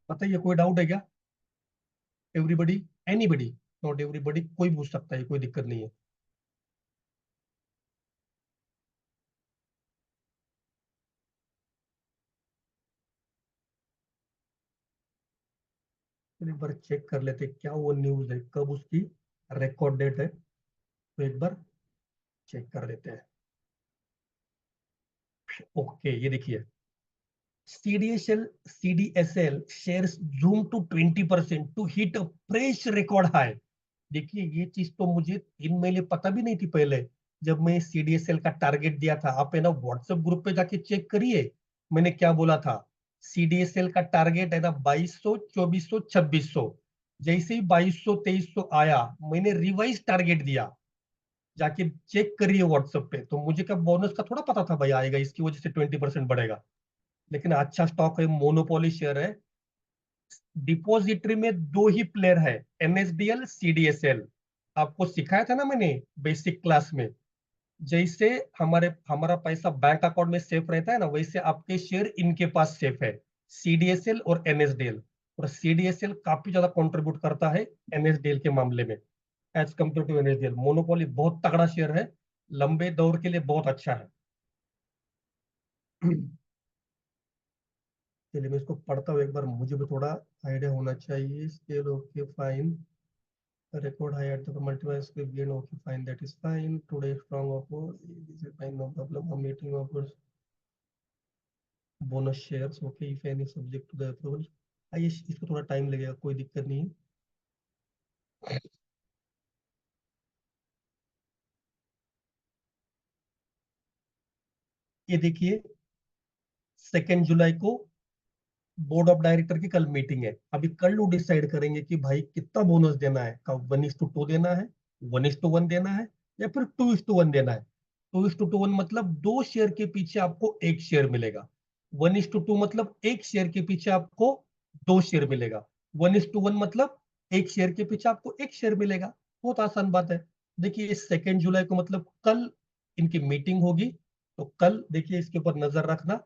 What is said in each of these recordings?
बताइए, कोई डाउट है क्या? एवरीबडी, एनीबडी, नॉट एवरीबडी, कोई पूछ सकता है, कोई दिक्कत नहीं है। तो एक बार चेक कर लेते क्या वो न्यूज है, कब उसकी रिकॉर्ड डेट है, तो एक बार चेक कर लेते हैं। ओके, ये देखिए, CDSL CDSL shares zoom to 20% to hit a fresh record high। देखिए, ये चीज तो मुझे 3 महीने पता भी नहीं थी पहले, जब मैं CDSL का टारगेट दिया था। आप है ना व्हाट्सएप ग्रुप पे जाके चेक करिए, मैंने क्या बोला था। CDSL का टारगेट है ना 2200, 2400, 2600। जैसे ही 2200 2300 आया, मैंने रिवाइज टारगेट दिया। जाके चेक करिए व्हाट्सएप पे। तो मुझे क्या बोनस का थोड़ा पता था भाई आएगा, इसकी वजह से 20% बढ़ेगा। लेकिन अच्छा स्टॉक है, मोनोपोली शेयर है। डिपॉजिटरी में दो ही प्लेयर है, NSDL CDSL। आपको सिखाया था ना मैंने बेसिक क्लास में। जैसे हमारा पैसा बैंक अकाउंट में सेफ रहता है ना, वैसे आपके शेयर इनके पास सेफ है, CDSL और NSDL। और CDSL काफी ज्यादा कंट्रीब्यूट करता है NSDL के मामले में, as compare to NSDL। Monopoly बहुत तगड़ा शेयर है, लंबे दौर के लिए बहुत अच्छा है। चलिए मैं इसको पढ़ता हूँ एक बार, मुझे भी थोड़ा आइडिया होना चाहिए। Scale, okay fine. Record high at the multiple script gain, okay fine, that is fine. Today strong offer, this is fine, no problem. A meeting offers bonus shares, okay if any subject to the approval। आइए, इसको थोड़ा time लगेगा, कोई दिक्कत नहीं है। ये देखिए, 2 जुलाई को बोर्ड ऑफ डायरेक्टर की कल मीटिंग है। अभी कल लोग डिसाइड करेंगे कि भाई कितना बोनस देना है, कब 1:2 देना है, 1:1 देना है, या फिर 2:1 देना है। 2:1 मतलब 2 शेयर के पीछे आपको 1 शेयर मिलेगा। 1:2 मतलब 1 शेयर के पीछे आपको 2 शेयर मिलेगा। 1:1 मतलब 1 शेयर के पीछे आपको 1 शेयर मिलेगा। बहुत आसान बात है। देखिए, 2 जुलाई को मतलब कल इनकी मीटिंग होगी। तो कल देखिए, इसके ऊपर नजर रखना।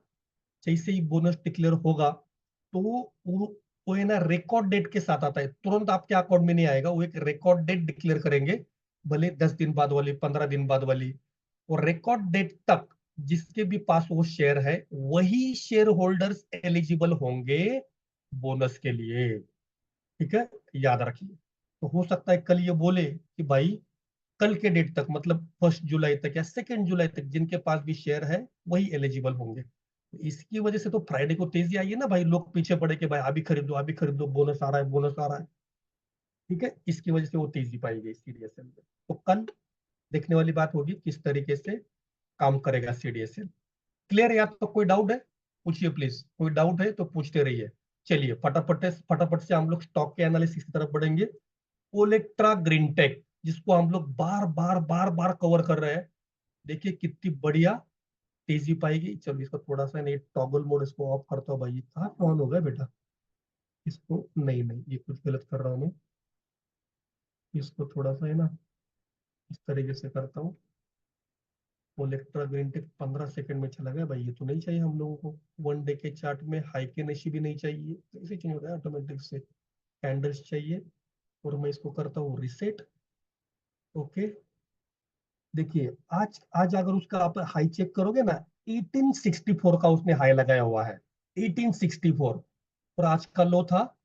जैसे ही बोनस डिक्लेयर होगा, तो वो है ना रिकॉर्ड डेट के साथ आता है, तुरंत आपके अकाउंट में नहीं आएगा। वो एक रिकॉर्ड डेट डिक्लेयर करेंगे, भले 10 दिन बाद वाली, 15 दिन बाद वाली। और रिकॉर्ड डेट तक जिसके भी पास वो शेयर है, वही शेयर होल्डर्स एलिजिबल होंगे बोनस के लिए। ठीक है, याद रखिए। तो हो सकता है कल ये बोले कि भाई कल के डेट तक, मतलब 1 जुलाई तक या 2 जुलाई तक जिनके पास भी शेयर है, वही एलिजिबल होंगे। तो इसकी वजह से तो फ्राइडे को तेजी आई है ना भाई, लोग पीछे पड़े कि भाई अभी खरीदो, अभी खरीदो, बोनस आ रहा है, बोनस आ रहा है। ठीक है, इसकी वजह से वो तेजी पाई गई CDSL में। तो कल देखने वाली बात होगी किस तरीके से काम करेगा CDSL। क्लियर है? या तो कोई डाउट है, पूछिए प्लीज। कोई डाउट है तो पूछते रहिए। चलिए फटाफट फटाफट से हम लोग स्टॉक के एनालिसिस की तरफ बढ़ेंगे। ओलेक्ट्रा ग्रीनटेक, जिसको हम लोग बार बार बार बार कवर कर रहे हैं। देखिए कितनी बढ़िया तेजी पाएगी। चलो इसको थोड़ा सा नहीं, टॉगल मोड इसको ऑफ करता हूँ भाई। ये कहाँ ऑन हो गया बेटा? इसको नहीं नहीं, ये कुछ गलत कर रहा हूँ मैं। इसको थोड़ा सा है ना इस तरीके से करता हूँ। ओलेक्ट्रा ग्रीनटेक 15 सेकंड में चला गया भाई, ये तो नहीं चाहिए हम लोगों को। 1 डे के चार्ट में हाई के नशी भी नहीं चाहिए, कैसे चेंज हो रहा है ऑटोमेटिक से। कैंडल्स चाहिए। और मैं इसको करता हूँ रिसेट। ओके, देखिए आज आज अगर उसका आप हाई चेक करोगे ना, 1864 का उसने हाई लगाया हुआ है। 1864। और आज का लो था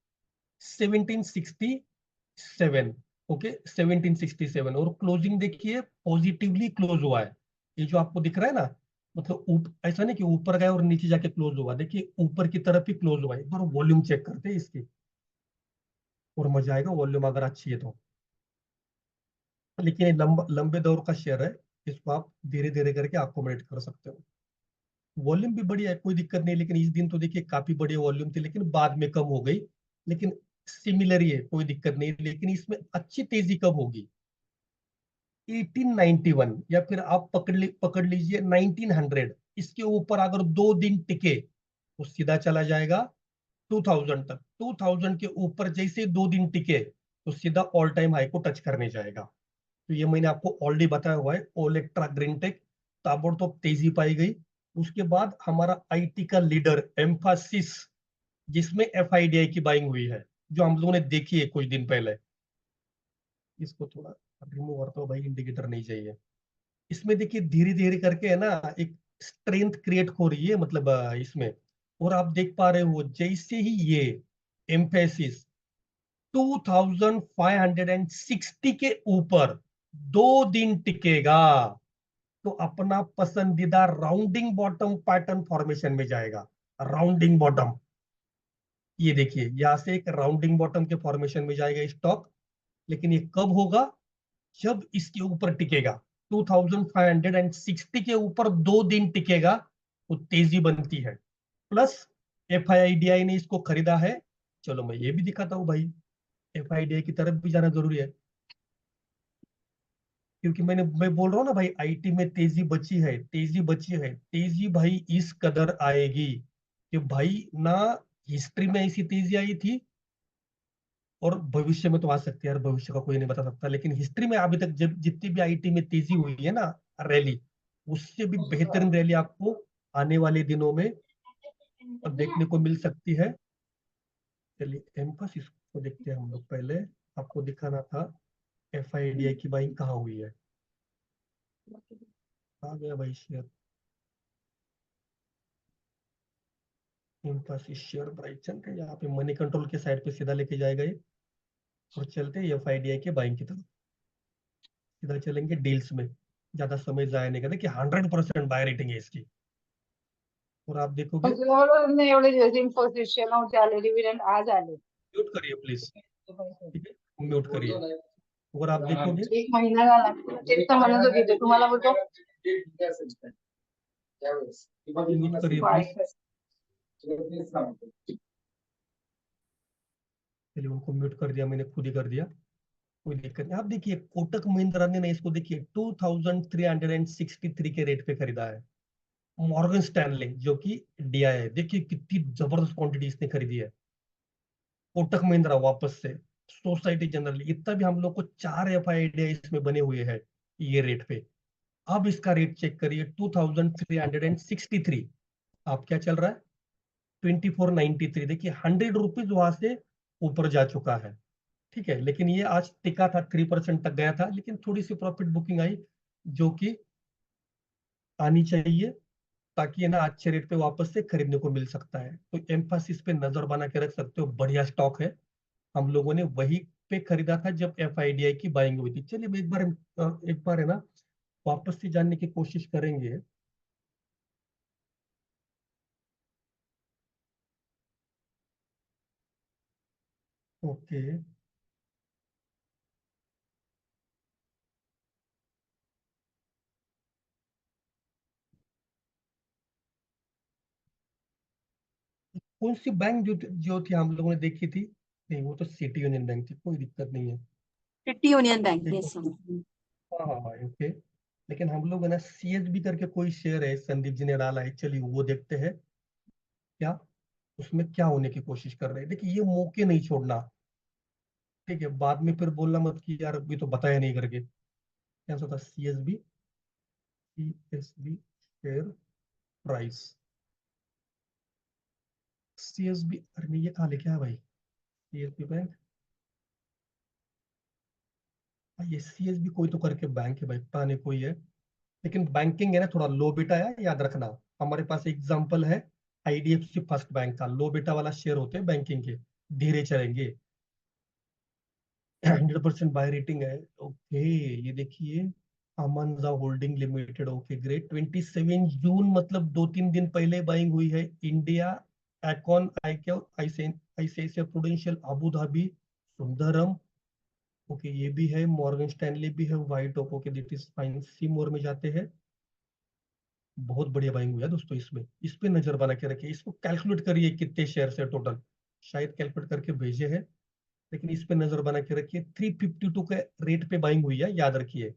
1767। ओके, 1767। और क्लोजिंग देखिए पॉजिटिवली क्लोज हुआ है। ये जो आपको दिख रहा है ना, मतलब ऐसा नहीं कि ऊपर गया और नीचे जाके क्लोज हुआ, देखिए ऊपर की तरफ ही क्लोज हुआ है। एक बार वॉल्यूम चेक करते हैं इसकी, और मजा आएगा वॉल्यूम अगर अच्छी है तो। लेकिन ये लंबे दौर का शेयर है, इसको आप धीरे धीरे करके अकोमोडेट कर सकते हो। वॉल्यूम भी बढ़िया है, कोई दिक्कत नहीं। लेकिन इस दिन तो देखिए काफी बड़ी वॉल्यूम थी, लेकिन बाद में कम हो गई। लेकिन सिमिलर ही है, कोई दिक्कत नहीं। लेकिन इसमें अच्छी तेजी कब होगी? 1891, या फिर आप पकड़ लीजिए 1900। इसके ऊपर अगर 2 दिन टिके तो सीधा चला जाएगा 2000 तक। 2000 के ऊपर जैसे 2 दिन टिके तो सीधा ऑल टाइम हाई को टच करने जाएगा। तो ये मैंने आपको ऑलरेडी बताया हुआ है। ओलेक्ट्रा ग्रीनटेक ताबड़तोड़ तेजी पाई गई। उसके बाद हमारा IT का लीडर एम्फासिस, जिसमें एफआईडीआई की बाइंग हुई है, जो हम लोगों ने देखी है कुछ दिन पहले। इसको थोड़ा रिमूव करता हूँ भाई, इंडिकेटर नहीं चाहिए। इसमें देखिए धीरे धीरे करके है ना, एक स्ट्रेंथ क्रिएट हो रही है, मतलब इसमें। और आप देख पा रहे हो जैसे ही ये एम्फेसिस 2560 के ऊपर 2 दिन टिकेगा, तो अपना पसंदीदा राउंडिंग बॉटम पैटर्न फॉर्मेशन में जाएगा। राउंडिंग बॉटम, ये देखिए यहां से एक राउंडिंग बॉटम के फॉर्मेशन में जाएगा स्टॉक। लेकिन ये कब होगा? जब इसके ऊपर टिकेगा, 2560 के ऊपर 2 दिन टिकेगा, तो तेजी बनती है। प्लस एफआईडीआई ने इसको खरीदा है। चलो मैं ये भी दिखाता हूँ भाई, एफआईडीआई की तरफ भी जाना जरूरी है, क्योंकि मैं बोल रहा हूँ ना भाई, आईटी में तेजी बची है, तेजी बची है। तेजी भाई इस कदर आएगी कि भाई ना, हिस्ट्री में ऐसी तेजी आई थी, और भविष्य में तो आ सकती है यार, भविष्य का कोई नहीं बता सकता, लेकिन हिस्ट्री में अभी तक जब जितनी भी आईटी में तेजी हुई है ना, रैली, उससे भी बेहतरीन रैली आपको आने वाले दिनों में देखने को मिल सकती है। चलिए एम्फासिस को देखते हैं हम लोग पहले। आपको दिखाना था एफआईडीआई की बाइंग कहाँ हुई है। आ गया भाई शेयर, एम्फासिस शेयर प्राइस चल रहा है यहाँ पे मनी कंट्रोल के साइड पे सीधा लेके जाएगा ये। और चलते हैं एफआईडीआई के बाइंग की तरफ, सीधा चलेंगे डील्स में, ज्यादा समय जाया नहीं करना, कि 100% बाय रेटिंग है इसकी। और आप देखोगे, एवढे दिवस इन्फोसिसचे नव्हते आले डिव्हिडंड आज आले. म्यूट करिए प्लीज, ठीक है, म्यूट करिए। अगर आप देखोगे, एक महिना झाला तेच तर म्हणत होती ते तुम्हाला बोलतो म्यूट करिए प्लीज। चलिए उनको म्यूट कर दिया मैंने, खुद ही कर दिया, कोई दिक्कत नहीं। आप देखिए कोटक महिंद्रा ने इसको देखिए 2363 के रेट पे खरीदा है। मॉर्गन स्टैनले जो कि डीआई है, देखिए कितनी जबरदस्त क्वांटिटी इसने खरीदी है। कोटक महिंद्रा वापस से, सोसाइटी जनरल, इतना भी हम लोग को 4 एफआईडी इसमें बने हुए हैं ये रेट पे। अब इसका रेट चेक करिए, 2363। आप क्या चल रहा है? 2493। देखिए 100 रुपीज वहां से ऊपर जा चुका है। ठीक है, लेकिन ये आज टिका था, 3% तक गया था, लेकिन थोड़ी सी प्रॉफिट बुकिंग आई, जो कि आनी चाहिए, ताकि है ना अच्छे रेट पे वापस से खरीदने को मिल सकता है। तो एम्फासिस पे नजर बना के रख सकते हो, बढ़िया स्टॉक है। हम लोगों ने वही पे खरीदा था जब एफआईडीआई की बाइंग हुई थी। चलिए एक बार है ना वापस से जानने की कोशिश करेंगे। ओके, कौन सी बैंक जो थी हम लोगों ने देखी थी? नहीं, वो तो सिटी यूनियन बैंक थी, कोई दिक्कत नहीं है। City union bank. एक येस. हाँ हाँ हाँ, ओके। लेकिन हम लोग है ना, सीएसबी करके कोई शेयर है, संदीप जी ने डाला है, चलिए वो देखते हैं क्या उसमें क्या होने की कोशिश कर रहे हैं। देखिए ये मौके नहीं छोड़ना, ठीक है, बाद में फिर बोलना मत कि यार अभी तो बताया नहीं करके। क्या था? CSB, CSB share price, CSB, अरे नहीं ये कहाँ लिखा है भाई? सीएसबी बैंक, ये सीएसबी कोई तो करके बैंक है भाई, पता नहीं कोई है। लेकिन बैंकिंग है ना, थोड़ा लो बेटा है, याद रखना। हमारे पास एग्जांपल है आईडीएफसी फर्स्ट बैंक का, लो बेटा वाला शेयर होते हैं बैंकिंग के, धीरे चलेंगे। 100% बाय रेटिंग है, ओके। ये देखिए Amansa holding limited, okay great. 27 जून, मतलब 2-3 दिन पहले बाइंग हुई है। India Acorn, ICICI prudential, Abu Dhabi, Sundaram, okay ये भी है। मॉर्गन स्टैनली भी है, व्हाइट ओको के, दिट इज फाइन। सी मोर में जाते हैं। बहुत बढ़िया बाइंग हुआ है दोस्तों इसमें, इस पे नजर बना के रखिए। इसको कैलकुलेट करिए कितने शेयर है टोटल, शायद कैलकुलेट करके भेजे हैं, लेकिन इस पे नजर बना के रखिए। 352 के रेट पे बाइंग हुई है, याद रखिए।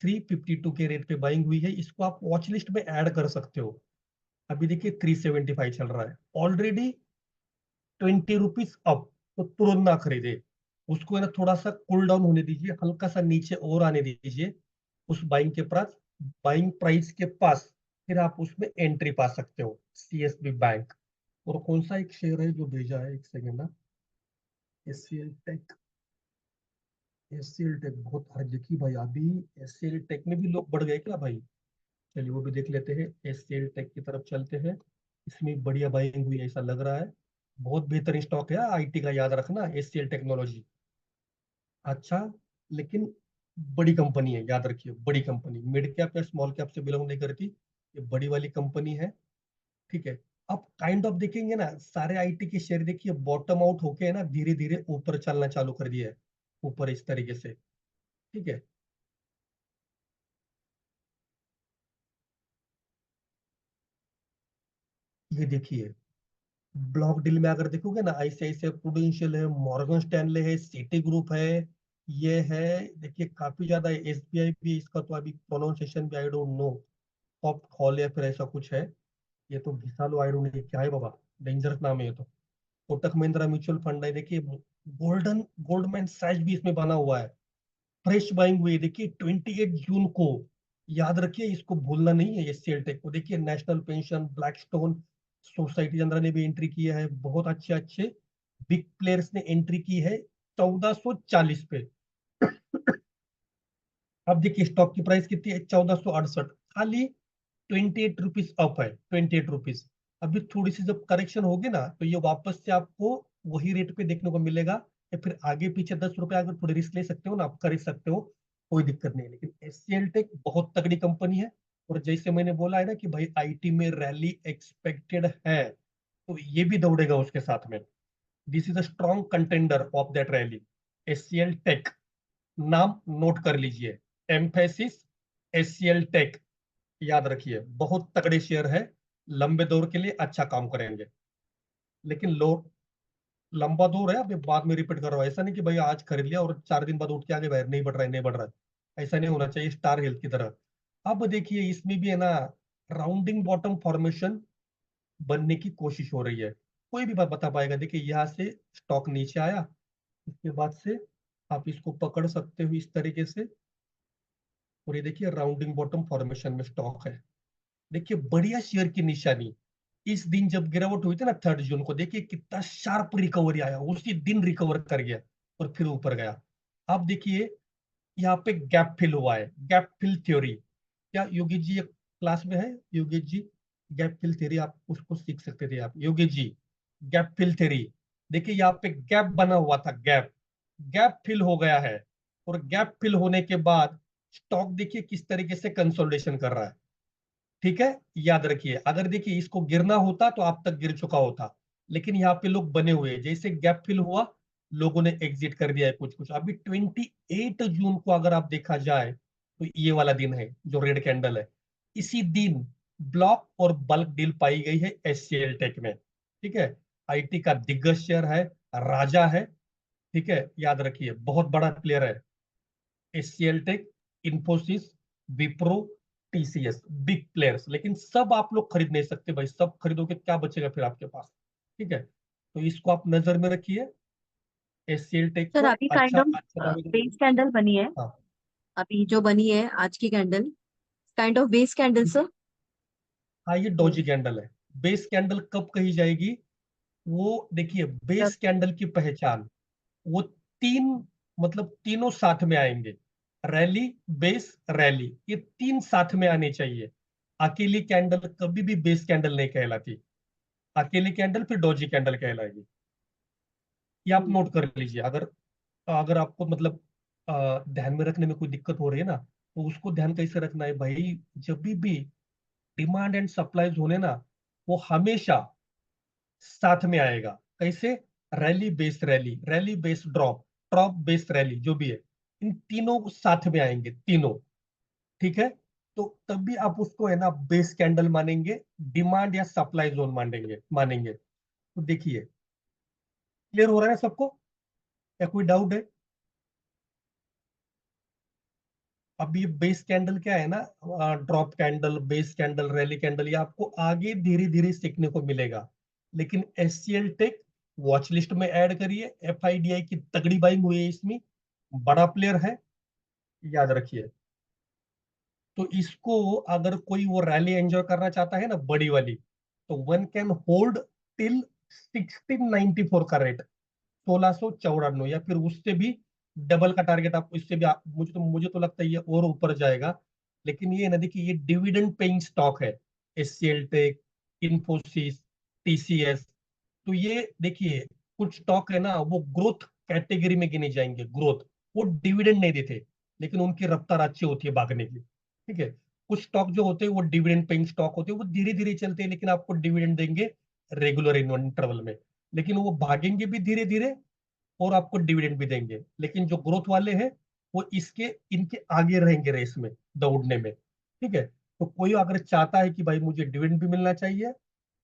352 के रेट पे बाइंग हुई है, इसको आप वॉच लिस्ट में ऐड कर सकते हो। अभी देखिए 375 चल रहा है, ऑलरेडी 20 रुपीज अप। तो तुरंत ना खरीदे, उसको है ना थोड़ा सा कूल डाउन होने दीजिए, हल्का सा नीचे और आने दीजिए उस बाइंग प्राइस के पास, फिर आप उसमें एंट्री पा सकते हो, सीएसबी बैंक। और कौन सा एक शेयर है जो भेजा है, एक सेकेंड ना, एससीएल टेक। एससीएल टेक बहुत हर देखी भाई, अभी एससीएल टेक में भी लोग बढ़ गए क्या भाई? चलिए वो भी देख लेते हैं, एससीएल टेक की तरफ चलते हैं। इसमें बढ़िया बाइंग हुई ऐसा लग रहा है। बहुत बेहतरीन स्टॉक है आईटी का, याद रखना, एससीएल टेक्नोलॉजी। अच्छा, लेकिन बड़ी कंपनी है, याद रखिए, बड़ी कंपनी, मिड कैप या स्मॉल कैप से बिलोंग नहीं करती, ये बड़ी वाली कंपनी है। ठीक है। अब काइंड ऑफ देखेंगे ना, सारे आईटी के शेयर देखिए बॉटम आउट होके है ना, धीरे धीरे ऊपर चलना चालू कर दिया है, ऊपर इस तरीके से। ठीक है। ये देखिए, ब्लॉक डील में अगर देखोगे ना, आईसीआईसीआई प्रूडेंशियल है, मॉर्गन स्टैनले है, सिटी ग्रुप है, ये है, देखिए काफी ज्यादा है, एसबीआई भी, इसका तो अभी प्रोनाउंसिएशन भी I don't know, pop hall या फिर ऐसा कुछ है। ये तो घिसालो, आई डोंट नो क्या है बाबा, डेंजरस नाम है ये तो। कोटक महिंद्रा म्यूचुअल फंड है, देखिए गोल्डमैन सैच भी इसमें बना हुआ है। फ्रेश बाइंग हुई है, देखिए 28 जून को, याद रखिए, इसको भूलना नहीं है। ये सेल टेक को देखिए, national pension, Blackstone society general ने भी एंट्री किया है, बहुत अच्छे अच्छे बिग प्लेयर्स ने एंट्री की है 1440 पे। अब देखिए स्टॉक की प्राइस कितनी है, 1468, खाली 28 रुपीज अप है, 28 रुपीज। अभी थोड़ी सी जब करेक्शन होगी ना, तो ये वापस से आपको वही रेट पे देखने को मिलेगा, या फिर आगे पीछे 10 रुपए अगर थोड़ी रिस्क ले सकते हो ना, आप खरीद सकते हो, कोई दिक्कत नहीं है। लेकिन एचसीएल टेक बहुत तगड़ी कंपनी है, और जैसे मैंने बोला है ना कि भाई आईटी में रैली एक्सपेक्टेड है, तो ये भी दौड़ेगा उसके साथ में। This is a strong contender of that rally, HCL Tech. नाम नोट कर लीजिए, एम्फेसिस, एचसीएल टेक, याद रखिए, बहुत तगड़े शेयर है, लंबे दौर के लिए अच्छा काम करेंगे। लेकिन लो, लंबा दौर है, अभी बाद में रिपीट कर रहा हूँ, ऐसा नहीं कि भाई आज खरीद लिया और 4 दिन बाद उठ के आगे बाहर नहीं बढ़ रहा है, नहीं बढ़ रहा है, ऐसा नहीं होना चाहिए, स्टार हेल्थ की तरह। अब देखिए इसमें भी है ना, राउंडिंग बॉटम फॉर्मेशन बनने की कोशिश हो रही है। कोई भी बात बता पाएगा, देखिए यहाँ से स्टॉक नीचे आया, उसके बाद से आप इसको पकड़ सकते हो इस तरीके से, और ये देखिए राउंडिंग बॉटम फॉर्मेशन में स्टॉक है। देखिए बढ़िया शेयर की निशानी, इस दिन जब गिरावट हुई थी ना 3 जून को, देखिए कितना शार्प रिकवरी आया, उसी दिन रिकवर कर गया और फिर ऊपर गया। अब देखिए यहाँ पे गैप फिल हुआ है, गैप फिल थ्योरी, क्या योगी जी क्लास में है? Yogi ji, gap fill theory आप उसको सीख सकते थे आप, Yogi ji, gap fill theory. देखिए यहाँ पे गैप बना हुआ था, गैप, गैप फिल हो गया है, और गैप फिल होने के बाद स्टॉक देखिए किस तरीके से कंसोलिडेशन कर रहा है। ठीक है, याद रखिए, अगर देखिए इसको गिरना होता तो आप तक गिर चुका होता, लेकिन यहाँ पे लोग बने हुए हैं, जैसे गैप फिल हुआ, लोगों ने एग्जिट कर दिया है कुछ कुछ। अभी 28 जून को अगर आप देखा जाए, तो ये वाला दिन है जो रेड कैंडल है, इसी दिन ब्लॉक और बल्क डील पाई गई है एचसीएल टेक में। ठीक है, आईटी का दिग्गज शेयर है, राजा है। ठीक है, याद रखिए, बहुत बड़ा प्लेयर है एचसीएल टेक, इंफोसिस, विप्रो, टीसीएस, बिग प्लेयर्स। लेकिन सब आप लोग खरीद नहीं सकते भाई, सब खरीदोगे क्या बचेगा फिर आपके पास? ठीक है, तो इसको आप नजर में रखिए, एचसीएल टेक सर को अभी काइंड अच्छा ऑफ अच्छा दावे बेस देंगे। कैंडल बनी है, हाँ अभी जो बनी है आज की candle, kind of base candle sir. हाँ, ये डोजी कैंडल है। बेस कैंडल कब कही जाएगी? वो देखिए, बेस कैंडल की पहचान, वो तीन, मतलब तीनों साथ में आएंगे, रैली, बेस, रैली, ये तीन साथ में आने चाहिए। अकेली कैंडल कभी भी बेस कैंडल नहीं कहलाती, अकेली कैंडल फिर डोजी कैंडल कहलाएगी। ये आप नोट कर लीजिए, अगर अगर आपको मतलब ध्यान में रखने में कोई दिक्कत हो रही है ना, तो उसको ध्यान कैसे रखना है भाई, जब भी डिमांड एंड सप्लाईज होने ना, वो हमेशा साथ में आएगा। कैसे? Rally base rally, rally base drop, drop base rally, जो भी है, इन तीनों साथ में आएंगे, तीनों। ठीक है, तो तभी आप उसको है ना बेस कैंडल मानेंगे, डिमांड या सप्लाई जोन मानेंगे मानेंगे। तो देखिए, क्लियर हो रहा है सबको, या कोई डाउट है? अब ये बेस कैंडल क्या है ना, drop candle, base candle, rally candle, ये आपको आगे धीरे धीरे सीखने को मिलेगा। लेकिन एचसीएल टेक वॉच लिस्ट में ऐड करिए, एफआईडीआई की तगड़ी बाइंग हुई है इसमें, बड़ा प्लेयर है, याद रखिए। तो इसको अगर कोई वो रैली एंजॉय करना चाहता है ना, बड़ी वाली, तो वन कैन होल्ड टिल 1694 का रेट, 1694, या फिर उससे भी डबल का टारगेट आप, इससे भी मुझे तो लगता है ये और ऊपर जाएगा। लेकिन ये ना देखिए, ये डिविडेंड पेइंग स्टॉक है, एचसीएल टेक, इन्फोसिस, टीसीएस। तो ये देखिए, कुछ स्टॉक है ना वो ग्रोथ कैटेगरी में गिने जाएंगे, ग्रोथ, वो डिविडेंड नहीं देते, लेकिन उनकी रफ्तार अच्छी होती है भागने की। ठीक है, कुछ स्टॉक जो होते हैं वो डिविडेंड पेइंग स्टॉक होते हैं, वो धीरे धीरे चलते हैं, लेकिन आपको डिविडेंड देंगे रेगुलर इंटरवल में, लेकिन वो भागेंगे भी धीरे धीरे और आपको डिविडेंड भी देंगे। लेकिन जो ग्रोथ वाले हैं वो इनके आगे रहेंगे रेस में, दौड़ने में। ठीक है, तो कोई अगर चाहता है कि भाई मुझे डिविडेंड भी मिलना चाहिए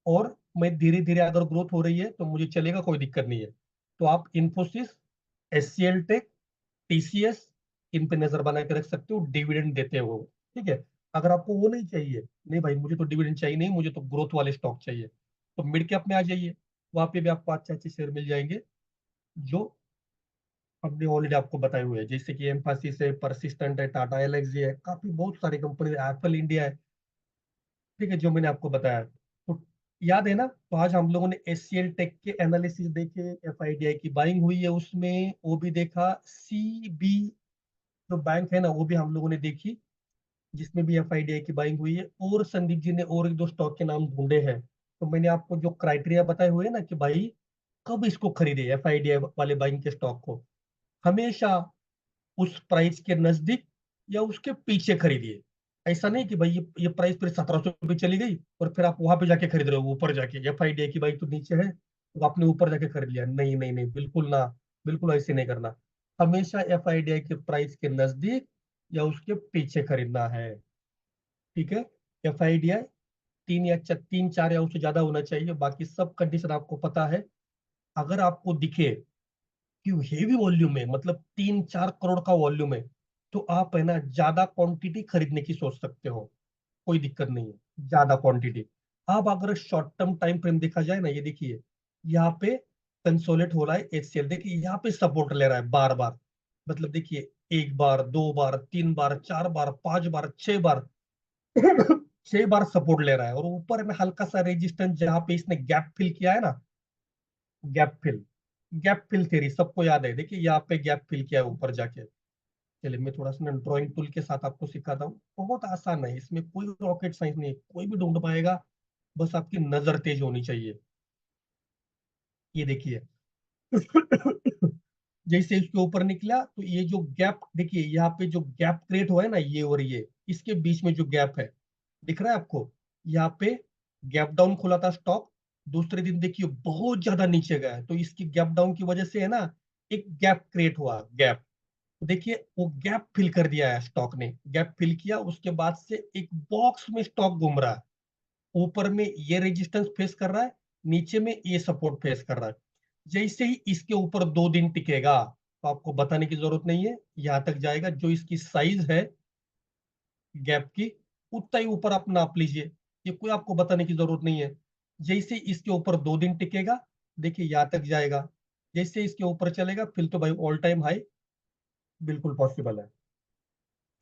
और मैं धीरे धीरे अगर ग्रोथ हो रही है तो मुझे चलेगा, कोई दिक्कत नहीं है, तो आप इन्फोसिस, एचसीएल टेक, टीसीएस, इन पे नजर बना के रख सकते हो, डिविडेंड देते हो। ठीक है, अगर आपको वो नहीं चाहिए, नहीं भाई मुझे तो डिविडेंड चाहिए नहीं, मुझे तो ग्रोथ वाले स्टॉक चाहिए, तो मिड कैप में आ जाइए, वहां पे भी आपको अच्छे अच्छे शेयर मिल जाएंगे जो हमने ऑलरेडी आपको बताए हुए हैं, जैसे कि एम्फासिस है, परसिस्टेंट है, टाटा एलेक्सी है, काफी बहुत सारी कंपनी, एप्पल इंडिया है। ठीक है, जो मैंने आपको बताया, तो याद है ना। तो आज हम लोगों ने एचसीएल टेक के एनालिसिस देखे, एफआईडीआई की बाइंग हुई है उसमें, वो भी देखा, सीबी जो बैंक है ना वो भी हम लोगों ने देखी, जिसमें भी एफआईडीआई की बाइंग हुई है। और संदीप जी ने और एक दो स्टॉक के नाम ढूंढे हैं, तो मैंने आपको जो क्राइटेरिया बताए हुए हैं ना कि भाई कब इसको खरीदे एफआईडीआई वाले बाइंग के स्टॉक को, हमेशा उस प्राइस के नजदीक या उसके पीछे खरीदिए। ऐसा नहीं कि भाई ये प्राइस फिर 1700 पे चली गई और फिर आप वहां पे जाके खरीद रहे हो ऊपर जाके, एफआईडीआई की बाइक तो नीचे है तो आपने ऊपर जाके खरीद लिया, नहीं नहीं नहीं, बिल्कुल ना, बिल्कुल ऐसे नहीं करना। हमेशा एफआईडीआई के प्राइस के नजदीक या उसके पीछे खरीदना है। ठीक है, एफआईडीआई तीन चार या उससे ज्यादा होना चाहिए, बाकी सब कंडीशन आपको पता है। अगर आपको दिखे कि हेवी वॉल्यूम है, मतलब 3-4 करोड़ का वॉल्यूम है, तो आप है ना ज्यादा क्वांटिटी खरीदने की सोच सकते हो, कोई दिक्कत नहीं है ज्यादा क्वांटिटी। आप अगर शॉर्ट टर्म टाइम फ्रेम देखा जाए ना, ये देखिए यहाँ पे कंसोलिडेट हो रहा है एचसीएल, देखिए यहाँ पे सपोर्ट ले रहा है बार बार, मतलब देखिए एक बार, दो बार, तीन बार, चार बार, पांच बार, छह बार, 6 बार सपोर्ट ले रहा है, और ऊपर में हल्का सा रेजिस्टेंस जहां पे इसने गैप फिल किया है ना, गैप फिल थ्योरी सबको याद है, देखिए यहाँ पे गैप फिल किया है ऊपर जाके। चलिए मैं थोड़ा सा ना ड्राइंग टूल के साथ आपको सिखाता हूँ, बहुत आसान है, इसमें कोई रॉकेट साइंस नहीं है, कोई भी ढूंढ पाएगा, बस आपकी नजर तेज होनी चाहिए। ये देखिए, जैसे इसके ऊपर निकला तो ये जो गैप देखिए, यहाँ पे जो गैप क्रिएट हुआ है ना, ये और ये इसके बीच में जो गैप है, दिख रहा है आपको, यहाँ पे गैप डाउन खुला था स्टॉक, दूसरे दिन देखिए बहुत ज्यादा नीचे गया है, तो इसकी गैप डाउन की वजह से है ना एक गैप क्रिएट हुआ, गैप, देखिए वो गैप फिल कर दिया है स्टॉक ने, गैप फिल किया, उसके बाद से एक बॉक्स में स्टॉक घूम रहा है, ऊपर में ये रेजिस्टेंस फेस कर रहा है, नीचे में ये सपोर्ट फेस कर रहा है। जैसे ही इसके ऊपर 2 दिन टिकेगा, तो आपको बताने की जरूरत नहीं है, यहां तक जाएगा, जो इसकी साइज है गैप की उतना ही ऊपर आप नाप लीजिए, ये कोई आपको बताने की जरूरत नहीं है। जैसे इसके ऊपर 2 दिन टिकेगा, देखिए यहां तक जाएगा, जैसे इसके ऊपर चलेगा फिर तो भाई ऑल टाइम हाई बिल्कुल पॉसिबल है।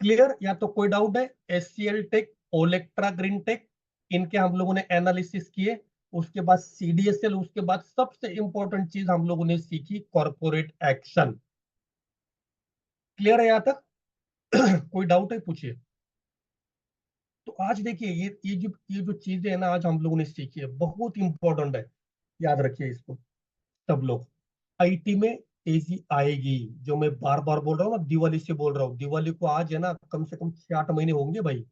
क्लियर, या तो कोई डाउट है? एचसीएल टेक, ओलेक्ट्रा ग्रीन टेक, इनके हम लोगों ने एनालिसिस किए, उसके बाद सीडीएसएल, उसके बाद सबसे इंपॉर्टेंट चीज हम लोगों ने सीखी, कॉर्पोरेट एक्शन। क्लियर है यहाँ तक? कोई डाउट है, पूछिए। तो आज देखिए ये जो चीजें है ना आज हम लोगों ने सीखी है, बहुत इंपॉर्टेंट है, याद रखिए इसको सब लोग। आईटी में तेजी आएगी, जो मैं बार बार बोल रहा हूँ ना, दिवाली से बोल रहा हूँ, दिवाली को आज है ना कम से कम 6-8 महीने होंगे भाई,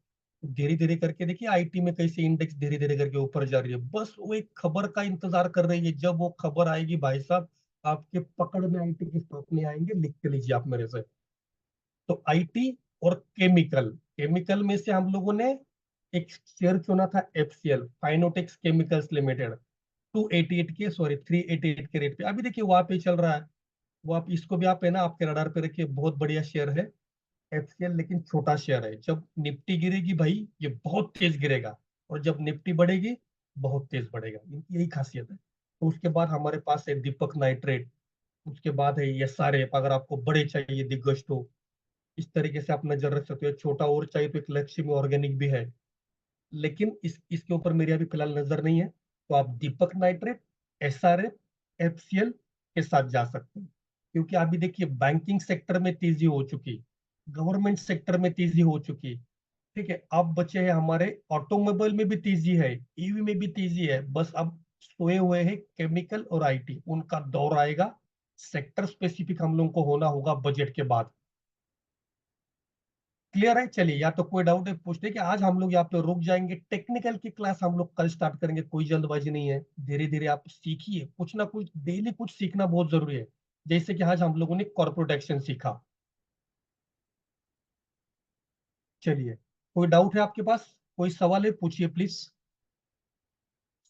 धीरे धीरे करके देखिए आईटी में कैसे इंडेक्स धीरे धीरे करके ऊपर जा रही है, बस वो एक खबर का इंतजार कर रही है, जब वो खबर आएगी भाई साहब, आपके पकड़ में आईटी के स्टॉक नहीं आएंगे, लिख के लीजिए आप मेरे से। तो आईटी और केमिकल, केमिकल में से हम लोगों ने एक शेयर चुना था एफसीएल, फाइनोटेक्स केमिकल्स लिमिटेड, 288 के, सॉरी 388 के रेट पे, अभी देखिए वहां पे चल रहा है, वो आप इसको भी आप है ना आपके रडार पे रखिए, बहुत बढ़िया शेयर है एफसीएल, लेकिन छोटा शेयर है, जब निफ्टी गिरेगी भाई ये बहुत तेज गिरेगा, और जब निफ्टी बढ़ेगी बहुत तेज बढ़ेगा, इनकी यही खासियत है। तो उसके बाद हमारे पास है दीपक नाइट्रेट, उसके बाद है एसआरएफ, अगर आपको बड़े चाहिए दिग्गज तो इस तरीके से आप नजर रख सकते हो, छोटा और चाहिए तो एक लक्ष्मी ऑर्गेनिक भी है, लेकिन इसके ऊपर मेरी अभी फिलहाल नजर नहीं है, तो आप दीपक नाइट्रेट SRF, FCL के साथ जा सकते हैं, क्योंकि अभी देखिए बैंकिंग सेक्टर में तेजी हो चुकी, गवर्नमेंट सेक्टर में तेजी हो चुकी, ठीक है। अब बचे हैं हमारे ऑटोमोबाइल में भी तेजी है, ईवी में भी तेजी है, बस अब सोए हुए हैं केमिकल और IT, उनका दौर आएगा। सेक्टर स्पेसिफिक हम लोगों को होना होगा बजट के बाद। क्लियर है? चलिए, या तो कोई डाउट है पूछने कि आज हम लोग यहाँ पे रुक जाएंगे, टेक्निकल की क्लास हम लोग कल स्टार्ट करेंगे, कोई जल्दबाजी नहीं है, धीरे धीरे आप सीखिए, कुछ ना कुछ डेली कुछ सीखना बहुत जरूरी है। जैसे कि आज हम लोगों ने कॉर्पोरेट एक्शन सीखा। चलिए, कोई डाउट है आपके पास, कोई सवाल है, पूछिए प्लीज।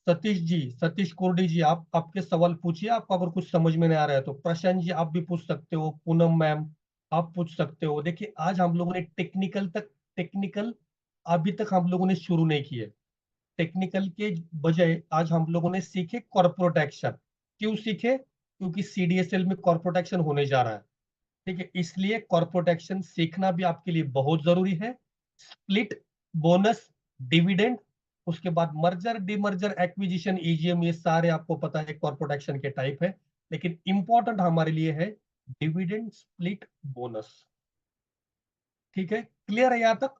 सतीश जी, सतीश कोरडी जी, आप आपके सवाल पूछिए, आपको अगर कुछ समझ में नहीं आ रहा है तो। प्रशांत जी, आप भी पूछ सकते हो, पूनम मैम आप पूछ सकते हो। देखिए, आज हम लोगों ने टेक्निकल अभी तक हम लोगों ने शुरू नहीं किए। टेक्निकल के बजाय आज हम लोगों ने सीखे कॉर्पोरेट एक्शन। क्यों सीखे? क्योंकि CDSL में कॉर्पोरेट एक्शन होने जा रहा है, ठीक है, इसलिए कॉर्पोरेट एक्शन सीखना भी आपके लिए बहुत जरूरी है। स्प्लिट, बोनस, डिविडेंड, उसके बाद मर्जर, डिमर्जर, एक्विजिशन, EGM, ये सारे आपको पता है कॉर्पोरेट एक्शन के टाइप है, लेकिन इंपॉर्टेंट हमारे लिए है डिविडेंड, स्प्लिट, बोनस। ठीक है, क्लियर है यहाँ तक?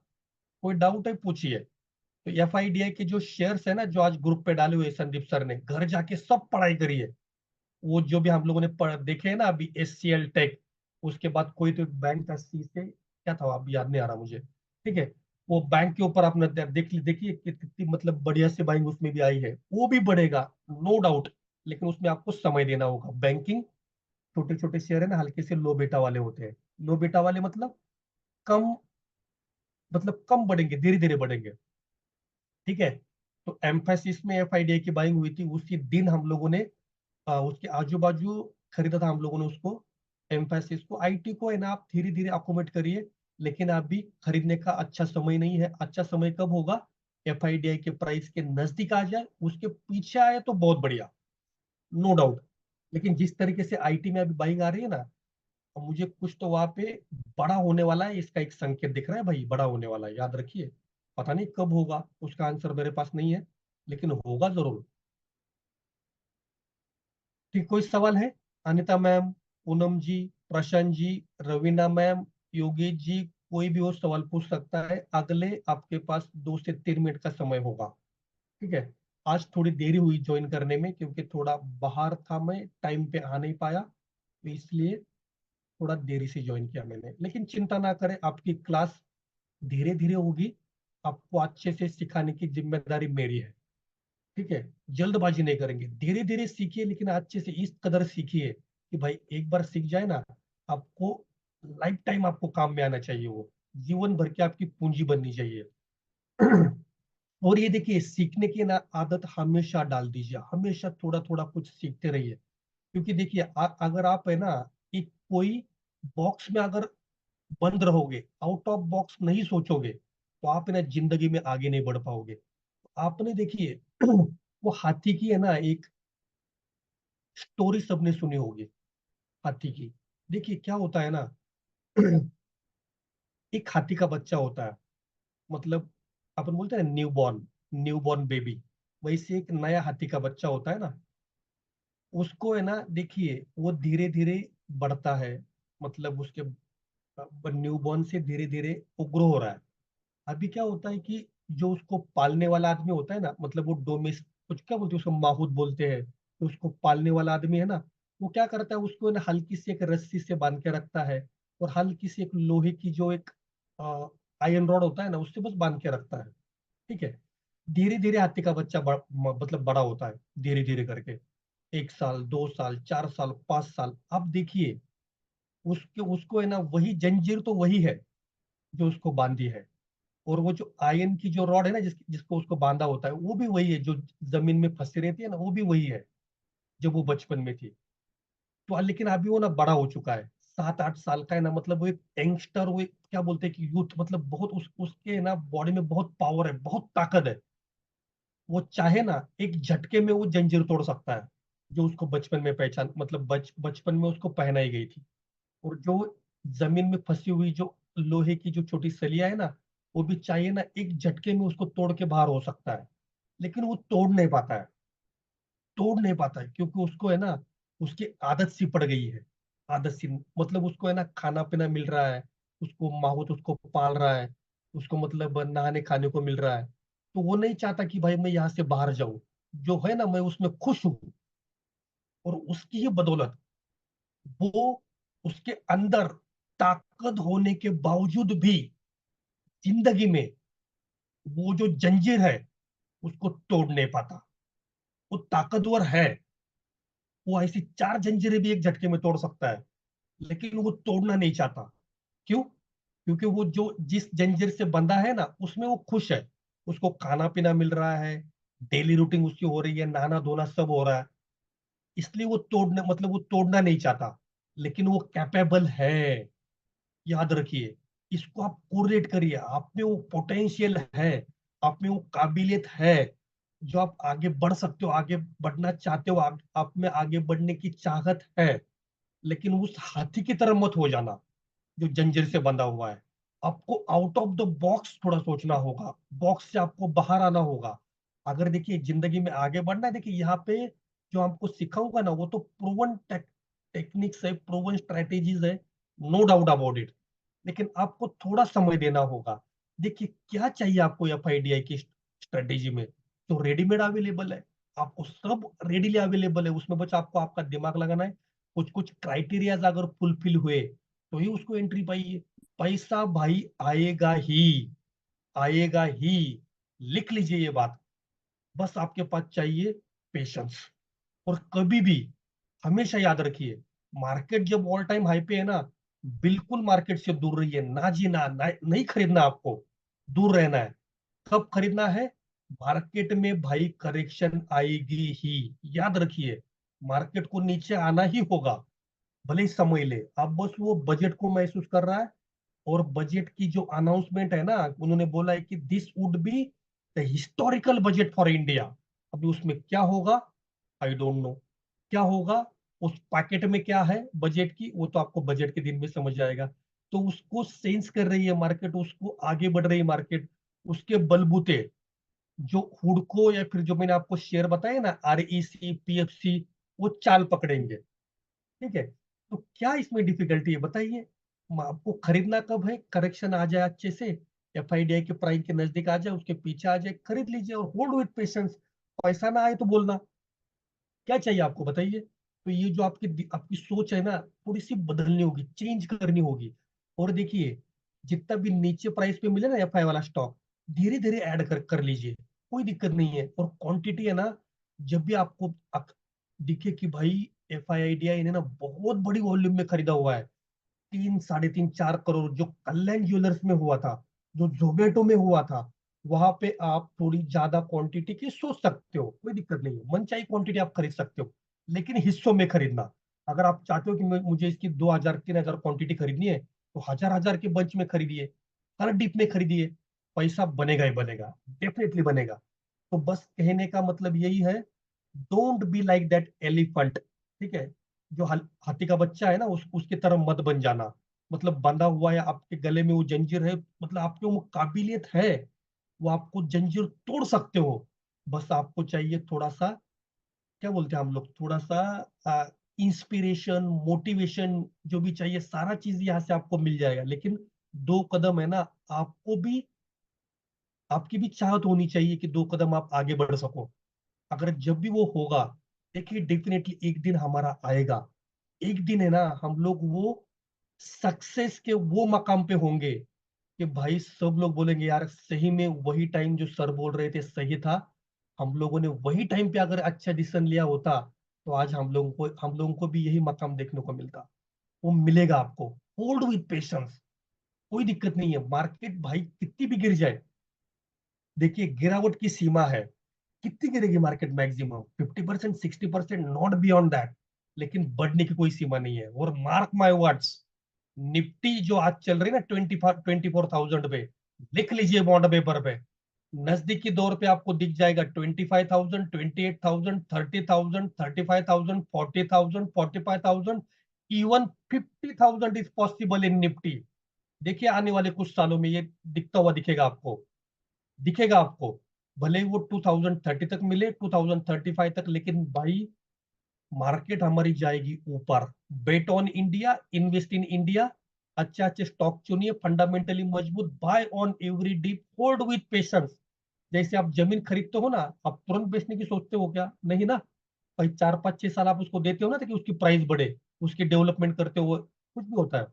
कोई डाउट है, पूछिए। तो FIDI के जो शेयर्स है ना, जो आज ग्रुप पे डाले हुए संदीप सर ने, घर जाके सब पढ़ाई करिए। वो जो भी हम लोगों ने देखे है ना अभी, SCL टेक, उसके बाद कोई तो बैंक था, सी से क्या था अभी याद नहीं आ रहा मुझे, ठीक है। वो बैंक के ऊपर आपने देखिए कितनी मतलब बढ़िया से बाइंग उसमें भी आई है, वो भी बढ़ेगा, नो डाउट, लेकिन उसमें आपको समय देना होगा। बैंकिंग छोटे छोटे शेयर है ना, हल्के से लो बेटा वाले होते हैं। लो बेटा वाले कम मतलब कम बढ़ेंगे, धीरे धीरे बढ़ेंगे, ठीक है। तो एम्फेसिस में FIDI की बाइंग हुई थी, उसी दिन हम लोगों ने उसके आजू बाजू खरीदा था हम लोगों ने उसको, एम्फेसिस को। IT को है ना, आप धीरे धीरे अकोमोडेट करिए, लेकिन अभी खरीदने का अच्छा समय नहीं है। अच्छा समय कब होगा? FIDI के प्राइस के नजदीक आ जाए, उसके पीछे आए तो बहुत बढ़िया, नो डाउट। लेकिन जिस तरीके से IT में अभी बाइंग आ रही है ना, अब मुझे कुछ तो वहां पे बड़ा होने वाला है, इसका एक संकेत दिख रहा है भाई, बड़ा होने वाला है, याद रखिए। पता नहीं कब होगा, उसका आंसर मेरे पास नहीं है, लेकिन होगा जरूर। ठीक, कोई सवाल है? अनिता मैम, पूनम जी, प्रशांत जी, रवीना मैम, योगेश जी, कोई भी वो सवाल पूछ सकता है। अगले आपके पास 2 से 3 मिनट का समय होगा, ठीक है। आज थोड़ी देरी हुई ज्वाइन करने में, क्योंकि थोड़ा बाहर था, मैं टाइम पे आ नहीं पाया, तो इसलिए थोड़ा देरी से ज्वाइन किया मैंने। लेकिन चिंता ना करें, आपकी क्लास धीरे धीरे होगी, आपको अच्छे से सिखाने की जिम्मेदारी मेरी है, ठीक है। जल्दबाजी नहीं करेंगे, धीरे धीरे सीखिए, लेकिन अच्छे से इस कदर सीखिए कि भाई एक बार सीख जाए ना, आपको लाइफ टाइम आपको काम में आना चाहिए, वो जीवन भर की आपकी पूंजी बननी चाहिए। और ये देखिए, सीखने की ना आदत हमेशा डाल दीजिए, हमेशा थोड़ा थोड़ा कुछ सीखते रहिए। क्योंकि देखिए, अगर आप है ना एक कोई बॉक्स में अगर बंद रहोगे, आउट ऑफ बॉक्स नहीं सोचोगे, तो आप है ना जिंदगी में आगे नहीं बढ़ पाओगे। आपने देखिए वो हाथी की है ना एक स्टोरी सबने सुनी होगी, हाथी की। देखिए क्या होता है ना, एक हाथी का बच्चा होता है, मतलब अपन बोलते हैं न्यू बॉर्न बेबी, वैसे एक नया हाथी का बच्चा होता है ना, उसको है ना देखिए वो धीरे धीरे बढ़ता है, मतलब उसके न्यू बॉर्न से धीरे धीरे वो ग्रो हो रहा है। अभी क्या होता है कि जो उसको पालने वाला आदमी होता है ना, मतलब वो डोमेस कुछ क्या बोलते हैं उसको, माहूत बोलते हैं, तो उसको पालने वाला आदमी है ना, वो क्या करता है, उसको ना हल्की सी एक रस्सी से बांध के रखता है, और हल्की सी एक लोहे की जो एक आयरन रॉड होता है ना, उससे बस बांध के रखता है, ठीक है। धीरे धीरे हाथी का बच्चा मतलब बड़ा होता है, धीरे धीरे करके 1 साल, 2 साल, 4 साल, 5 साल। अब देखिए उसके उसको है ना, वही जंजीर तो वही है जो उसको बांधी है, और वो जो आयन की जो रॉड है ना, जिसको उसको बांधा होता है, वो भी वही है, जो जमीन में फंसी रहती है ना, वो भी वही है जब वो बचपन में थी। तो लेकिन अभी वो ना बड़ा हो चुका है, 7-8 साल का है ना, मतलब वो एक यंगस्टर, वो एक क्या बोलते हैं कि यूथ, मतलब बहुत उसके ना बॉडी में बहुत पावर है, बहुत ताकत है। वो चाहे ना एक झटके में वो जंजीर तोड़ सकता है, जो उसको बचपन में पहचान मतलब बचपन में उसको पहनाई गई थी। और जो जमीन में फंसी हुई जो लोहे की जो छोटी सलिया है ना, वो भी चाहिए ना एक झटके में उसको तोड़ के बाहर हो सकता है, लेकिन वो तोड़ नहीं पाता है। तोड़ नहीं पाता है, क्योंकि उसको है ना उसकी आदत सी पड़ गई है। आदत सी मतलब उसको है ना खाना पीना मिल रहा है, उसको माहौल उसको पाल रहा है, उसको मतलब नहाने खाने को मिल रहा है, तो वो नहीं चाहता कि भाई मैं यहाँ से बाहर जाऊं। जो है ना मैं उसमें खुश हूँ, और उसकी ही बदौलत वो उसके अंदर ताकत होने के बावजूद भी जिंदगी में वो जो जंजीर है उसको तोड़ नहीं पाता। वो ताकतवर है, वो ऐसी चार जंजीरें भी एक झटके में तोड़ सकता है, लेकिन वो तोड़ना नहीं चाहता। क्यों? क्योंकि वो जो जिस जंजीर से बंधा है ना उसमें वो खुश है, उसको खाना पीना मिल रहा है, डेली रूटीन उसकी हो रही है, नहाना धोना सब हो रहा है, इसलिए वो तोड़ना मतलब वो तोड़ना नहीं चाहता। लेकिन वो कैपेबल है, याद रखिए। इसको आप कोरिलेट करिए, आप में वो पोटेंशियल है, आप में वो काबिलियत है, जो आप आगे बढ़ सकते हो, आगे बढ़ना चाहते हो, आप में आगे बढ़ने की चाहत है। लेकिन उस हाथी की तरह मत हो जाना जो जंजीर से बंधा हुआ है। आपको आउट ऑफ द बॉक्स थोड़ा सोचना होगा, बॉक्स से आपको बाहर आना होगा। अगर देखिए जिंदगी में आगे बढ़ना है, देखिए यहाँ पे जो आपको सिखाऊंगा ना वो तो प्रूवन टेक्निक्स है, प्रूवन स्ट्रेटेजीज है, नो डाउट अबाउट इट। लेकिन आपको थोड़ा समय देना होगा। देखिए क्या चाहिए आपको एफआईडीआई की स्ट्रेटेजी में, तो रेडीमेड अवेलेबल है, आपको सब रेडीली अवेलेबल है, उसमें बस आपको आपका दिमाग लगाना है। कुछ कुछ क्राइटेरियाज अगर फुलफिल हुए तो ही उसको एंट्री पाइए। पैसा भाई आएगा ही, आएगा ही, लिख लीजिए ये बात। बस आपके पास चाहिए पेशेंस। और कभी भी हमेशा याद रखिए, मार्केट जब ऑल टाइम हाई पे है ना, बिल्कुल मार्केट से दूर रहिए, ना जी ना, नहीं खरीदना आपको, दूर रहना है। कब खरीदना है? मार्केट में भाई करेक्शन आएगी ही, याद रखिए। मार्केट को नीचे आना ही होगा, भले ही समय ले। अब बस वो बजट को महसूस कर रहा है, और बजट की जो अनाउंसमेंट है ना, उन्होंने बोला है कि this would be the historical budget for India. अभी उसमें क्या होगा आई डोंट नो, क्या होगा उस पैकेट में क्या है बजट की, वो तो आपको बजट के दिन में समझ आएगा। तो उसको सेंस कर रही है मार्केट, उसको आगे बढ़ रही है मार्केट, उसके बलबूते जो हुडको या फिर जो मैंने आपको शेयर बताया ना आरईसी पीएफसी, वो चाल पकड़ेंगे। ठीक है, तो क्या इसमें डिफिकल्टी है बताइए? आपको खरीदना कब है? करेक्शन आ जाए अच्छे से, एफआईडीआई के प्राइस के नजदीक आ जाए, उसके पीछे आ जाए, खरीद लीजिए और होल्ड विथ पेशेंस। पैसा ना आए तो बोलना। क्या चाहिए आपको बताइए? तो ये जो आपकी आपकी सोच है ना, थोड़ी सी बदलनी होगी, चेंज करनी होगी। और देखिए जितना भी नीचे प्राइस पे मिले ना एफआई वाला स्टॉक, धीरे धीरे ऐड कर लीजिए, कोई दिक्कत नहीं है। और क्वांटिटी है ना, जब भी आपको दिखे कि भाई एफआईआईडीआई ने ना बहुत बड़ी वॉल्यूम में खरीदा हुआ है, 3 साढ़े 3 4 करोड़ जो कल्याण ज्वेलर्स में हुआ था, जो जोमेटो में हुआ था, वहां पे आप थोड़ी ज्यादा क्वांटिटी की सोच सकते हो, कोई दिक्कत नहीं है, मन चाहिए क्वांटिटी आप खरीद सकते हो, लेकिन हिस्सों में खरीदना। अगर आप चाहते हो कि मुझे इसकी 2000 3000 क्वांटिटी खरीदनी है, तो हजार हजार के बंच में खरीदिए, हर डिप में खरीदिए, पैसा बनेगा ही बनेगा, डेफिनेटली बनेगा। तो बस कहने का मतलब यही है, don't be like that elephant. ठीक है, जो हाथी का बच्चा है ना, उसकी तरह मत बन जाना। मतलब बंधा हुआ है आपके गले में वो जंजीर है, मतलब आपके वो काबिलियत है, वो आपको जंजीर तोड़ सकते हो। बस आपको चाहिए थोड़ा सा, क्या बोलते हैं हम लोग, थोड़ा सा इंस्पिरेशन, मोटिवेशन, जो भी चाहिए सारा चीज यहाँ से आपको मिल जाएगा। लेकिन 2 कदम है ना, आपको भी, आपकी भी चाहत होनी चाहिए कि 2 कदम आप आगे बढ़ सको। अगर जब भी वो होगा, देखिए डेफिनेटली एक दिन हमारा आएगा। एक दिन है ना हम लोग वो सक्सेस के वो मकाम पे होंगे कि भाई सब लोग बोलेंगे यार सही में वही टाइम जो सर बोल रहे थे सही था, हम लोगों ने वही टाइम पे अगर अच्छा डिसीजन लिया होता, तो आज हम लोगों को भी यही मकाम देखने को मिलता। वो मिलेगा आपको, होल्ड विथ पेशेंस, कोई दिक्कत नहीं है। मार्केट भाई कितनी भी गिर जाए, देखिए गिरावट की सीमा है, कितनी गिरेगी market? Maximum 50% 60%, not beyond that. लेकिन बढ़ने की कोई सीमा नहीं है। और मार्क माय वर्ड्स, निफ्टी जो आज चल रही है ना 24,000 पे, लिख लीजिए बॉन्ड पेपर पे, नजदीकी दौर पे आपको दिख जाएगा 25,000, 28,000, 30,000, 35,000, 40,000, 45,000, even 50,000 is possible in Nifty. देखिए आने वाले कुछ सालों में ये दिखता हुआ दिखेगा आपको, दिखेगा आपको। भले ही वो 2030 तक मिले, 2035 तक, लेकिन भाई मार्केट हमारी जाएगी ऊपर। Bet on India, invest in India, अच्छे अच्छे स्टॉक चुनिए, फंडामेंटली मजबूत, buy on every dip, hold with patience. जैसे आप जमीन खरीदते हो ना, आप तुरंत बेचने की सोचते हो क्या? नहीं ना भाई, 4 5 6 साल आप उसको देते हो ना ताकि उसकी प्राइस बढ़े, उसकी डेवलपमेंट करते हो, कुछ भी होता है।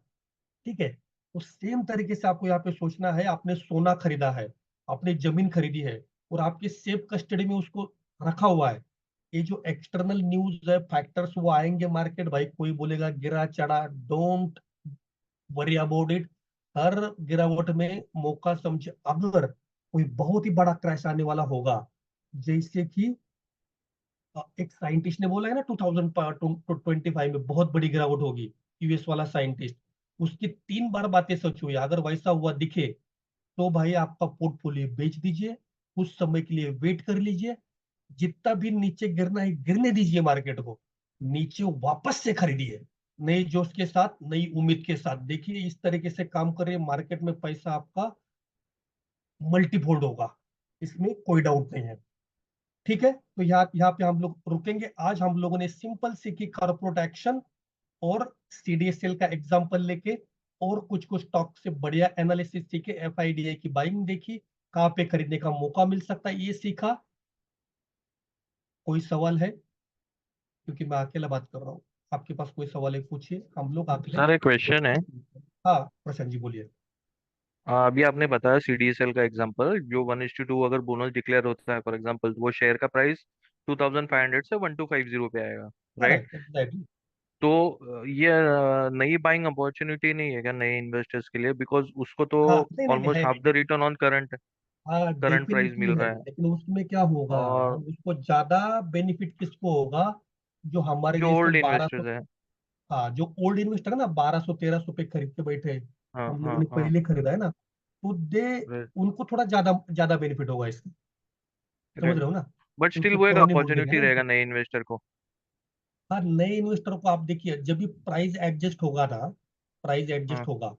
ठीक है, तो सेम तरीके से आपको यहाँ पे सोचना है। आपने सोना खरीदा है, आपने जमीन खरीदी है, और आपके सेफ कस्टडी में उसको रखा हुआ है। ये जो एक्सटर्नल न्यूज है, फैक्टर्स, वो आएंगे मार्केट, भाई कोई बोलेगा गिरा चढ़ा, डोंट वरी अबाउट इट। हर गिरावट में मौका समझे। अगर कोई बहुत ही बड़ा क्रैश आने वाला होगा, जैसे कि एक साइंटिस्ट ने बोला है ना 2025 में बहुत बड़ी गिरावट होगी, यूएस वाला साइंटिस्ट, उसकी 3 बार बातें सच हुई। अगर वैसा हुआ दिखे तो भाई आपका पोर्टफोलियो बेच दीजिए, कुछ समय के लिए वेट कर लीजिए, जितना भी नीचे गिरना है गिरने दीजिए मार्केट को, नीचे वापस से खरीदिए, नए जोश के साथ, नई उम्मीद के साथ। देखिए इस तरीके से काम करिए, मार्केट में पैसा आपका मल्टीफोल्ड होगा, इसमें कोई डाउट नहीं है। ठीक है, तो यहाँ पे हम लोग रुकेंगे। आज हम लोगों ने सिंपल सीखी कॉर्पोरेट एक्शन और सीडीएसएल का एग्जांपल लेके, और कुछ कुछ स्टॉक से बढ़िया एनालिसिस सीखे, एफआईडीआई की बाइंग देखी, कहाँ पे खरीदने का मौका मिल सकता है ये सीखा। कोई सवाल है? क्योंकि मैं अकेला बात कर रहा हूँ। आपके पास कोई सवाल है पूछिए, हम लोग अगले सर एक क्वेश्चन है। हाँ प्रशांत जी बोलिए। अभी आपने बताया सीडीएसएल का एग्जांपल, जो 1:2 अगर बोनस डिक्लेयर होता है फॉर एग्जांपल, तो वो शेयर का प्राइस 2500 से 1250 पे आएगा, राइट? Correct, exactly. तो ये नई बाइंग अपॉर्चुनिटी नहीं है क्या नए इन्वेस्टर्स के लिए? बिकॉज उसको तो हाँ नहीं नहीं नहीं, ऑलमोस्ट है हाफ द नहीं, रिटर्न ऑन करंट हाँ करंट प्राइस डेफिनेटली मिल है, रहा है। लेकिन उसमें क्या होगा, और उसको ज्यादा बेनिफिट किसको होगा? जो हमारे जो जैसे ओल्ड 1200, इन्वेस्टर्स है। हाँ जो ओल्ड इन्वेस्टर है ना, 1200 1300 पे खरीद के बैठे हैं, हाँ हम लोगों हाँ ने हाँ। पहले खरीदा है ना, तो दे उनको थोड़ा ज्यादा ज्यादा बेनिफिट होगा इसका। समझ रहे हो ना? बट स्टिल क्योंकि वो एक पुराने मुर्गे हैं अपॉर्चुनिटी ना रहेगा इनके। नए इन्वेस्टर को। हाँ नए इन्वेस्टर को आप देखिए, जब भी प्राइस एडजस्ट होगा ना, प्राइस एडजस्ट हाँ होगा,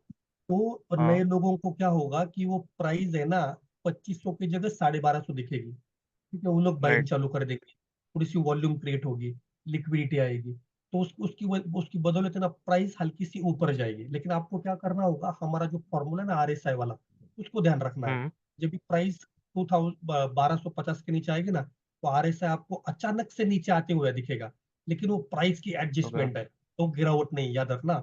तो नए हाँ। लोगों को क्या होगा कि वो प्राइस है ना 2500 की जगह 1250 दिखेगी। ठीक है, वो लोग बाइंग राइट। चालू कर देंगे, थोड़ी सी वॉल्यूम क्रिएट होगी, लिक्विडिटी आएगी, तो उसकी बदौलत है ना प्राइस हल्की सी ऊपर जाएगी। लेकिन आपको क्या करना होगा, हमारा जो फॉर्मूला है ना आरएसआई वाला, उसको ध्यान रखना है। हम्म। जब भी प्राइस 1250 के नीचे आएगी ना, तो आरएसआई आपको अचानक से नीचे आते हुए दिखेगा, लेकिन वो प्राइस की ओके एडजस्टमेंट है, तो गिरावट नहीं, याद रखना,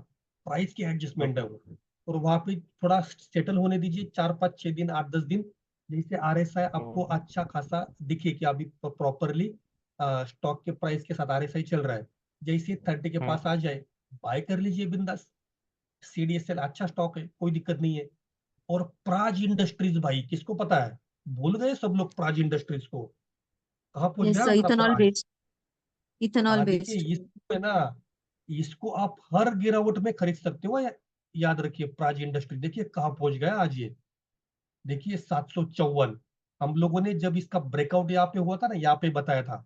प्राइस की एडजस्टमेंट है ओके। वो। और वहां पे थोड़ा सेटल होने दीजिए, 4 5 6 दिन, 8 10 दिन, जैसे आरएसआई आपको अच्छा खासा दिखे कि अभी प्रॉपरली स्टॉक के प्राइस के साथ आरएसआई चल रहा है, जैसे 30 के हम्म। पास आ जाए, बाय कर लीजिए बिंदास। सीडीएसएल अच्छा स्टॉक है, कोई दिक्कत नहीं है। और प्राज इंडस्ट्रीज, भाई किसको पता है? भूल गए सब लोग प्राज इंडस्ट्रीज को, कहाँ पहुंच यस गया सर, हमारा इथेनॉल प्राज। बेस्ड, इथेनॉल हाँ देखिए, बेस्ड। इसको है ना, इसको आप हर गिरावट में खरीद सकते हो याद रखिए, प्राज इंडस्ट्री देखिए कहाँ पहुंच गया आज ये। देखिए 754। हम लोगों ने जब इसका ब्रेकआउट यहाँ पे हुआ था ना, यहाँ पे बताया था,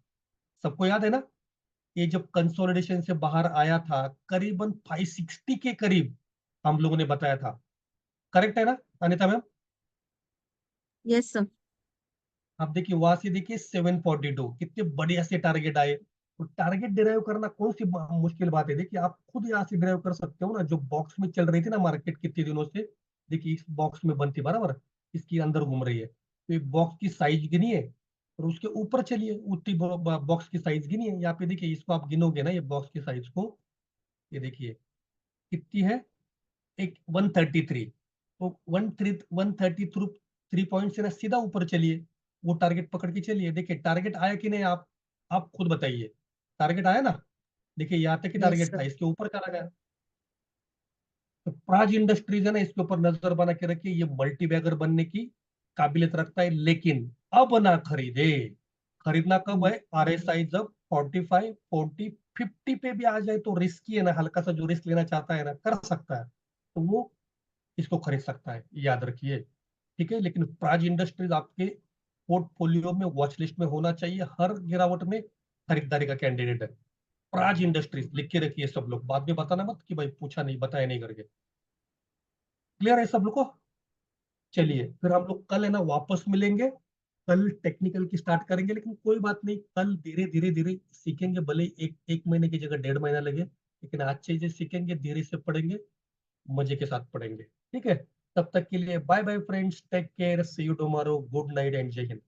सबको याद है ना? ये जब कंसोलिडेशन से बाहर आया था, करीबन 560 के करीब हम लोगों ने बताया था। करेक्ट है ना अनिता मैम? Yes sir. आप देखिए वहां से देखिए 742, कितने बढ़िया से टारगेट आए। तो टारगेट डिराइव करना कौन सी मुश्किल बात है? देखिए आप खुद यहाँ से डिराइव कर सकते हो ना, जो बॉक्स में चल रही थी ना मार्केट कितने दिनों से, देखिए इस बॉक्स में बनती बराबर, इसके अंदर घूम रही है, तो एक बॉक्स की साइज गिनिए और उसके ऊपर चलिए, उतनी बॉक्स की साइज गिनिए। यहाँ पे देखिए, इसको आप गिनोगे ना, ये बॉक्स की साइज को, ये देखिए कितनी है, एक 133, तो 133 पॉइंट से ना सीधा ऊपर चलिए, वो टारगेट पकड़ के चलिए। देखिए टारगेट आया कि नहीं, आप खुद बताइए, टारगेट आया ना? देखिए यहाँ तक ही यस टारगेट था, सर। इसके ऊपर चला गया। तो प्राज इंडस्ट्रीज है ना, इसके ऊपर नजर बना के रखिए, ये मल्टी बैगर बनने की काबिलियत रखता है, लेकिन अब ना खरीदे। खरीदना कब है? आरएसआई जब 45 40 50 पे भी आ जाए तो रिस्की है ना, हल्का सा जो रिस्क लेना चाहता है ना कर सकता है, तो वो इसको खरीद सकता है, याद रखिए। ठीक है, लेकिन प्राज इंडस्ट्रीज आपके पोर्टफोलियो में, वॉच लिस्ट में होना चाहिए, हर गिरावट में खरीदारी का कैंडिडेट है। प्राज इंडस्ट्रीज लिख के रखिए सब लोग, बाद में बताना मत कि भाई पूछा नहीं, बताया नहीं करके। क्लियर है सब लोग को? चलिए फिर हम लोग कल है ना वापस मिलेंगे, कल टेक्निकल की स्टार्ट करेंगे, लेकिन कोई बात नहीं, कल धीरे धीरे धीरे सीखेंगे, भले एक महीने की जगह 1.5 महीना लगे, लेकिन आज चीजें सीखेंगे, धीरे से पढ़ेंगे, मजे के साथ पढ़ेंगे। ठीक है, तब तक के लिए bye bye friends, take care, see you tomorrow, good night and Jai Hind.